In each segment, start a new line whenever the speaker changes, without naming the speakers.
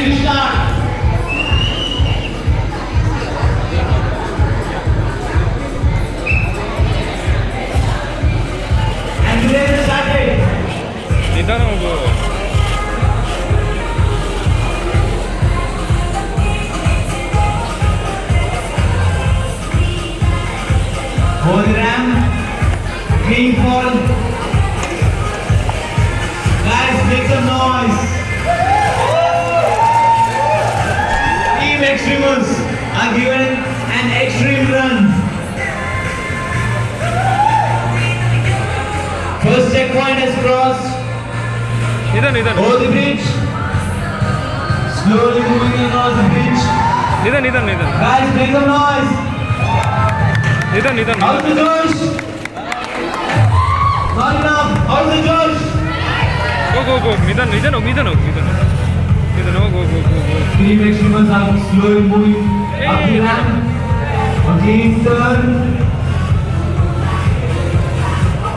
Ready to start. And today is Saturday.
ನಿಧಾನ ಹೋಗು.
Hold the ramp. Green fall. Guys, make some noise. Team XtremerZ are given an extreme run. First checkpoint has crossed.
ನಿಧಾನ.
Over the bridge. Slowly moving across the bridge.
ನಿಧಾನ.
Guys, make some noise.
ನಿಧಾನ.
Out the Josh. Not enough. Out the Josh.
ಹೋಗು. ನಿಧಾನ ಹೋಗು.
Team XtremerZ are slowly moving up the ramp. Again turn.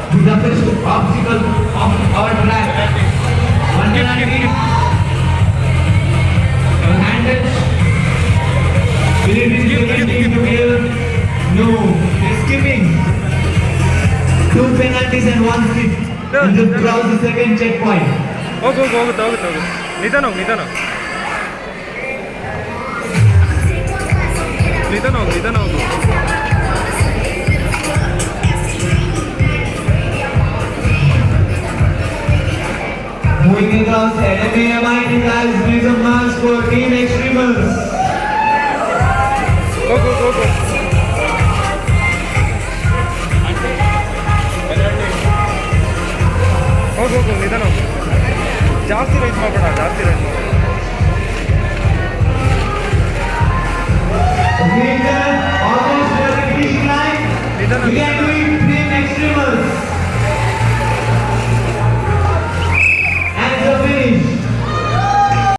This is the first obstacle of our track. 190. Handed. Will it be the second team to clear? No. They're skipping. 2 penalties and 1 skip. And just cross the second checkpoint.
ಹೋಗು. ನಿಧಾನ ಹೋಗು.
Moving across Nmamit, guys, make some noise for Team XtremerZ.
ಹೋಗು. ನಿಧಾನ ಹೋಗು. ಜಾಸ್ತಿ rice ಮಾಡಬೇಡ.
Almost near the finish line.
ನಿಧಾನ.
We can do